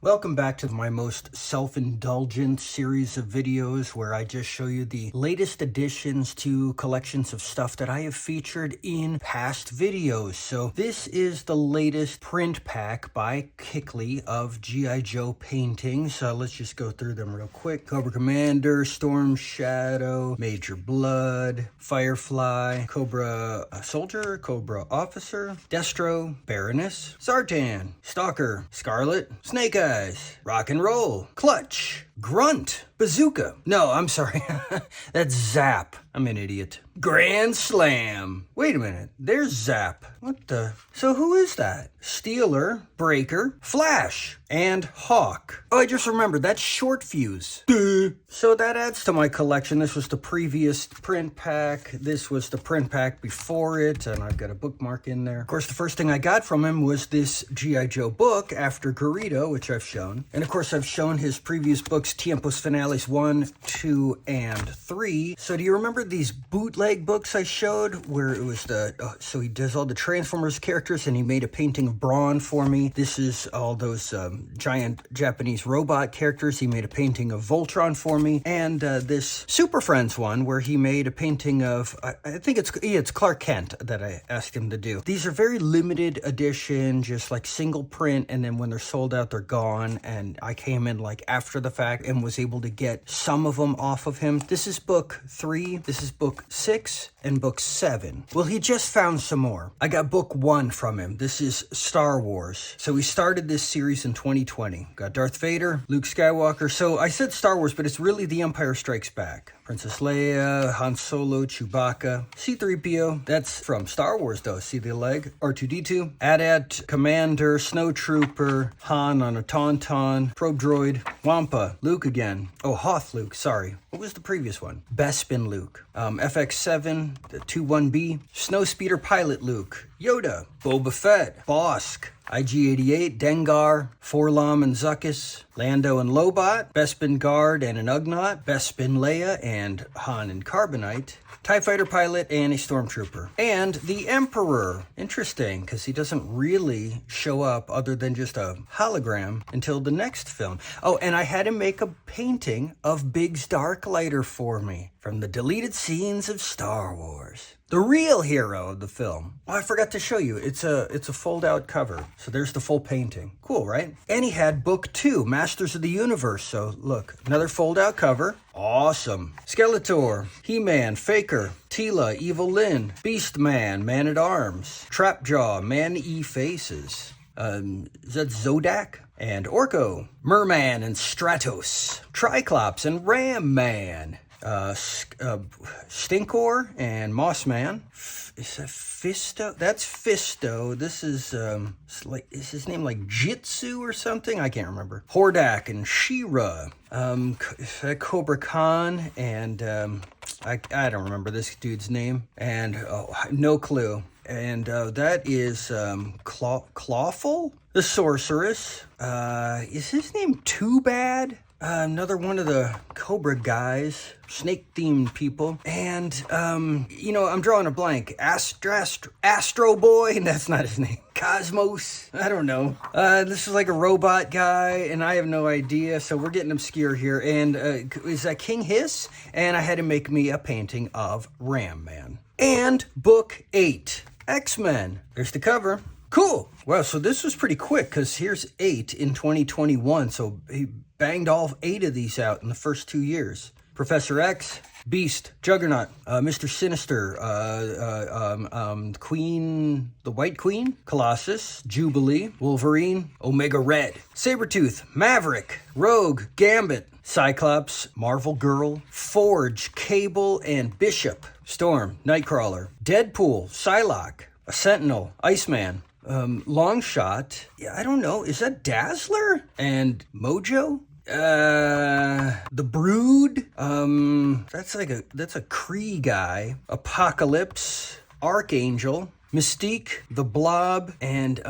Welcome back to my most self-indulgent series of videos where I just show you the latest additions to collections of stuff that I have featured in past videos. So this is the latest print pack by Kickley of G.I. Joe paintings. Let's just go through them real quick. Cobra Commander, Storm Shadow, Major Blood, Firefly, Cobra Soldier, Cobra Officer, Destro, Baroness, Zartan, Stalker, Scarlet, Snake Eyes, Rock and Roll, Clutch, Grunt, Bazooka. No, I'm sorry. That's Zap. I'm an idiot. Grand Slam. Wait a minute. There's Zap. What the? So who is that? Steeler, Breaker, Flash, and Hawk. Oh, I just remembered. That's Short Fuse. Duh. So that adds to my collection. This was the previous print pack. This was the print pack before it, and I've got a bookmark in there. Of course, the first thing I got from him was this G.I. Joe book after Garrido, which I've shown. And of course, I've shown his previous books, Tiempos Finales 1, 2, and 3. So do you remember these bootleg books I showed where it was so he does all the Transformers characters and he made a painting of Brawn for me. This is all those giant Japanese robot characters. He made a painting of Voltron for me. And this Super Friends one where he made a painting of, I think it's Clark Kent that I asked him to do. These are very limited edition, just like single print, and then when they're sold out, they're gone. And I came in like after the fact and was able to get some of them off of him. This is book 3, this is book 6, and book 7. Well, he just found some more. I got book 1 from him. This is Star Wars. So we started this series in 2020. Got Darth Vader, Luke Skywalker. So I said Star Wars, but it's really The Empire Strikes Back. Princess Leia, Han Solo, Chewbacca, C-3PO. That's from Star Wars, though. See the leg? R2-D2. AT-AT, Commander, Snowtrooper, Han on a Tauntaun, Probe Droid, Wampa, Luke again. Oh, Hoth Luke, sorry. What was the previous one? Bespin Luke. FX7, the 21B, Snowspeeder Pilot Luke, Yoda, Boba Fett, Bosk, IG-88, Dengar, Forlom and Zuckuss, Lando and Lobot, Bespin Guard and an Ugnaught, Bespin Leia and Han and Carbonite, TIE Fighter Pilot and a Stormtrooper. And the Emperor. Interesting, because he doesn't really show up other than just a hologram until the next film. Oh, and I had him make a painting of Biggs Darklighter for me from the deleted scenes of Star Wars. The real hero of the film. Oh, I forgot to show you. It's a fold-out cover. So there's the full painting. Cool, right? And he had book 2, Masters of the Universe. So look, another fold-out cover. Awesome. Skeletor, He-Man, Faker, Teela, Evil Lyn, Beastman, Man-at-Arms, Trapjaw, Man-E-Faces. Is that Zodak? And Orko, Merman and Stratos, Triclops and Ram Man. Stinkor and Mossman. Is that Fisto? That's Fisto. This is is his name like Jitsu or something? I can't remember. Hordak and She-Ra. Cobra Khan and I don't remember this dude's name. And no clue. And that is Clawful, the Sorceress. Is his name Too Bad? Another one of the Cobra guys, snake-themed people. And, I'm drawing a blank. Astro Boy? That's not his name. Cosmos? I don't know. This is like a robot guy, and I have no idea, so we're getting obscure here. And is that King Hiss? And I had to make me a painting of Ram Man. And book 8, X-Men. There's the cover. Cool. Wow, so this was pretty quick, because here's 8 in 2021, so he banged all 8 of these out in the first 2 years. Professor X, Beast, Juggernaut, Mr. Sinister, Queen, the White Queen, Colossus, Jubilee, Wolverine, Omega Red, Sabretooth, Maverick, Rogue, Gambit, Cyclops, Marvel Girl, Forge, Cable, and Bishop, Storm, Nightcrawler, Deadpool, Psylocke, a Sentinel, Iceman, Longshot, I don't know, is that Dazzler? And Mojo? The Brood? That's a Kree guy. Apocalypse, Archangel, Mystique, the Blob, and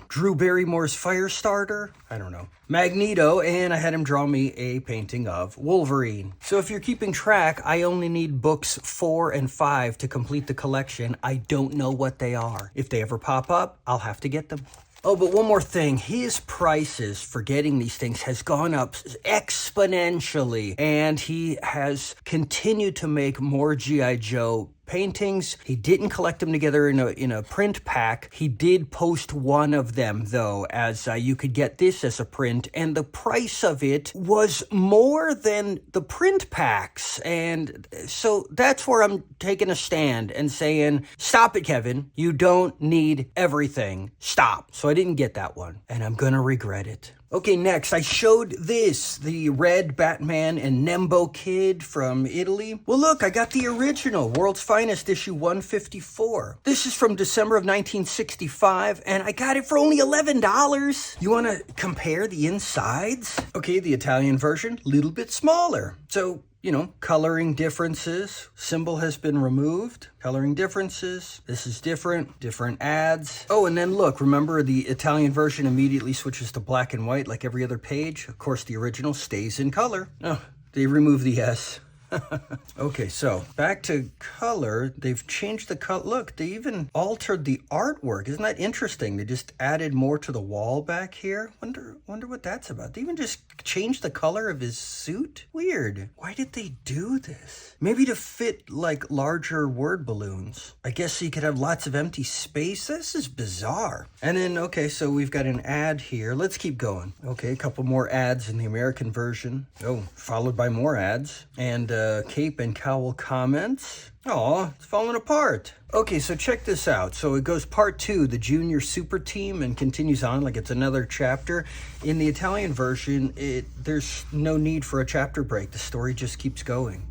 Drew Barrymore's Firestarter. I don't know. Magneto, and I had him draw me a painting of Wolverine. So if you're keeping track, I only need books 4 and 5 to complete the collection. I don't know what they are. If they ever pop up, I'll have to get them. Oh, but one more thing. His prices for getting these things has gone up exponentially, and he has continued to make more G.I. Joe paintings. He didn't collect them together in a print pack. He did post one of them, though, as you could get this as a print, and the price of it was more than the print packs. And so that's where I'm taking a stand and saying, stop it, Kevin. You don't need everything. Stop. So I didn't get that one, and I'm gonna regret it. Okay, next, I showed this, the red Batman and Nembo Kid from Italy. Well, look, I got the original, World's Finest, issue 154. This is from December of 1965, and I got it for only $11. You want to compare the insides? Okay, the Italian version, little bit smaller. So, you know, coloring differences. Symbol has been removed. Coloring differences. This is different. Different ads. Oh, and then look, remember the Italian version immediately switches to black and white like every other page. Of course, the original stays in color. Oh, they remove the S. Okay, so back to color. They've changed the color. Look, they even altered the artwork. Isn't that interesting? They just added more to the wall back here. Wonder what that's about. They even just changed the color of his suit? Weird. Why did they do this? Maybe to fit like larger word balloons. I guess so you could have lots of empty space. This is bizarre. And then, okay, so we've got an ad here. Let's keep going. Okay, a couple more ads in the American version. Oh, followed by more ads. And cape and cowl comments. Aw, it's falling apart. Okay, so check this out. So it goes part 2, the junior super team, and continues on like it's another chapter. In the Italian version, there's no need for a chapter break. The story just keeps going.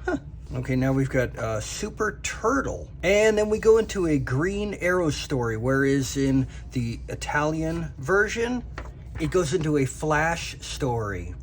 Huh. Okay, now we've got Super Turtle. And then we go into a Green Arrow story, whereas in the Italian version, it goes into a Flash story.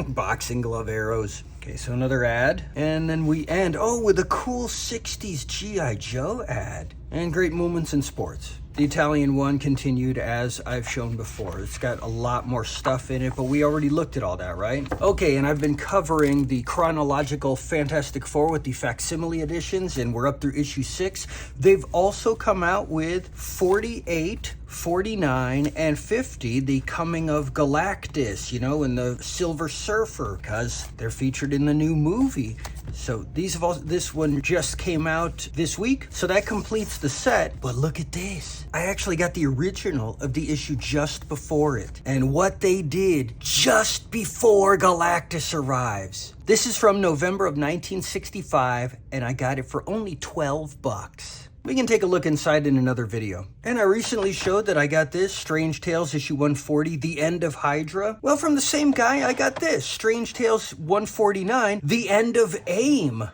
Boxing glove arrows. Okay, so another ad. And then we end, with a cool 60s G.I. Joe ad. And great moments in sports. The Italian one continued as I've shown before. It's got a lot more stuff in it, but we already looked at all that, right? Okay, and I've been covering the chronological Fantastic Four with the facsimile editions, and we're up through issue 6. They've also come out with 48, 49, and 50, the coming of Galactus, you know, and the Silver Surfer, because they're featured in the new movie. So this one just came out this week, so that completes the set. But look at this. I actually got the original of the issue just before it, and what they did just before Galactus arrives. This is from November of 1965, and I got it for only $12. We can take a look inside in another video. And I recently showed that I got this, Strange Tales issue 140, The End of Hydra. Well, from the same guy, I got this, Strange Tales 149, The End of AIM.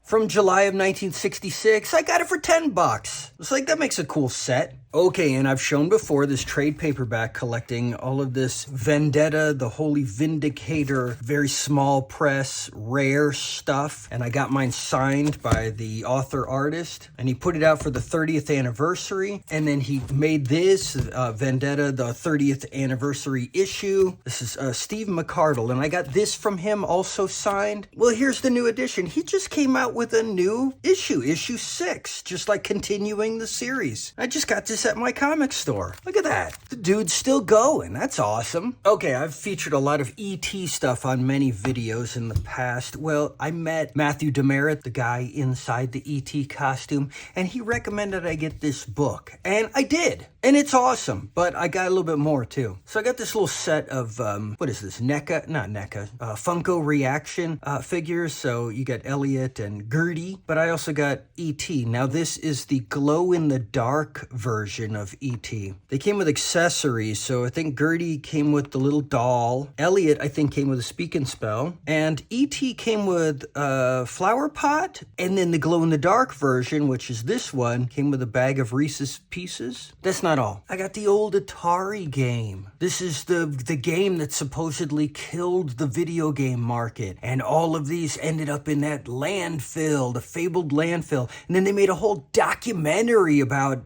From July of 1966, I got it for $10. It's like, that makes a cool set. Okay, and I've shown before this trade paperback collecting all of this Vendetta, the Holy Vindicator, very small press, rare stuff. And I got mine signed by the author artist, and he put it out for the 30th anniversary. And then he made this, Vendetta, the 30th anniversary issue. This is Steve McCardle, and I got this from him also signed. Well, here's the new edition. He just came out with a new issue, issue 6, just like continuing the series. I just got this at my comic store. Look at that. The dude's still going. That's awesome. Okay, I've featured a lot of E.T. stuff on many videos in the past. Well, I met Matthew Demerit, the guy inside the E.T. costume, and he recommended I get this book. And I did. And it's awesome, but I got a little bit more too. So I got this little set of, what is this, Funko Reaction figures. So you got Elliot and Gertie, but I also got E.T. Now this is the glow-in-the-dark version of E.T. They came with accessories, so I think Gertie came with the little doll. Elliot, I think, came with a speak and spell. And E.T. came with a flower pot, and then the glow-in-the-dark version, which is this one, came with a bag of Reese's Pieces. That's not all. I got the old Atari game. This is the game that supposedly killed the video game market, and all of these ended up in that landfill, the fabled landfill. And then they made a whole documentary about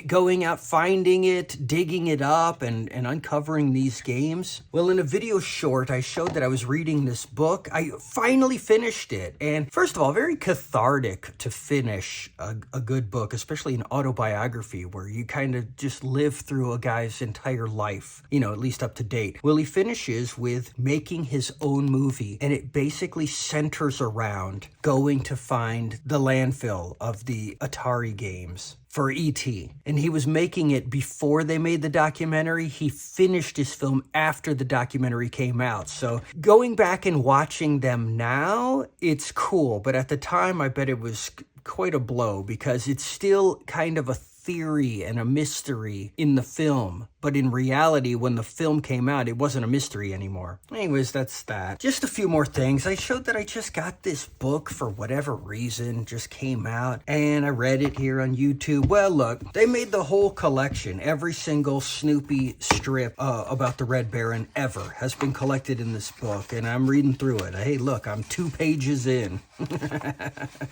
going out, finding it, digging it up, and uncovering these games? Well, in a video short, I showed that I was reading this book. I finally finished it. And first of all, very cathartic to finish a good book, especially an autobiography where you kind of just live through a guy's entire life, you know, at least up to date. Well, he finishes with making his own movie, and it basically centers around going to find the landfill of the Atari games for E.T. And he was making it before they made the documentary. He finished his film after the documentary came out. So going back and watching them now, it's cool. But at the time, I bet it was quite a blow because it's still kind of a theory and a mystery in the film. But in reality, when the film came out, it wasn't a mystery anymore. Anyways, that's that. Just a few more things. I showed that I just got this book for whatever reason, just came out, and I read it here on YouTube. Well, look, they made the whole collection. Every single Snoopy strip about the Red Baron ever has been collected in this book, and I'm reading through it. Hey, look, I'm 2 pages in.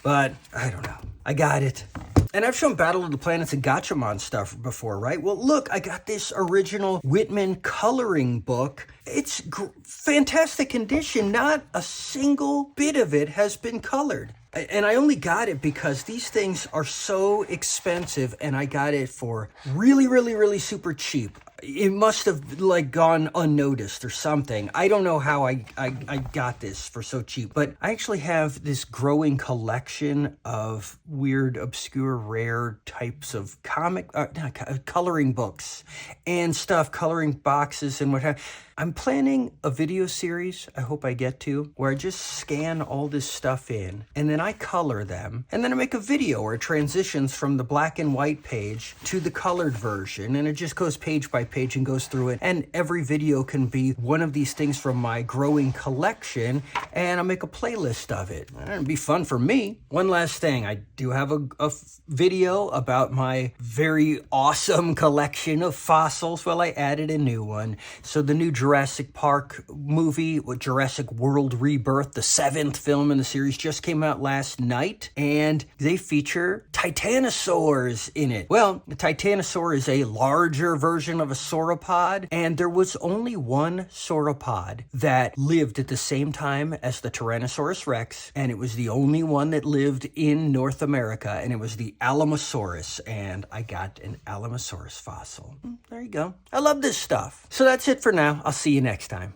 But I don't know. I got it. And I've shown Battle of the Planets and Gatchaman stuff before, right? Well, look, I got this original Whitman coloring book. It's fantastic condition. Not a single bit of it has been colored. And I only got it because these things are so expensive, and I got it for really, really, really super cheap. It must have like gone unnoticed or something. I don't know how I got this for so cheap, but I actually have this growing collection of weird, obscure, rare types of coloring books and stuff, coloring boxes and what have you. I'm planning a video series, I hope I get to, where I just scan all this stuff in, and then I color them, and then I make a video where it transitions from the black and white page to the colored version, and it just goes page by page and goes through it, and every video can be one of these things from my growing collection, and I'll make a playlist of it. It'd be fun for me. One last thing, I do have a video about my very awesome collection of fossils. Well, I added a new one. So the new Jurassic Park movie with Jurassic World Rebirth, the 7th film in the series, just came out last night, and they feature titanosaurs in it. Well, the titanosaur is a larger version of a sauropod, and there was only one sauropod that lived at the same time as the Tyrannosaurus Rex, and it was the only one that lived in North America, and it was the Alamosaurus, and I got an Alamosaurus fossil. There you go. I love this stuff. So that's it for now. I'll see you next time.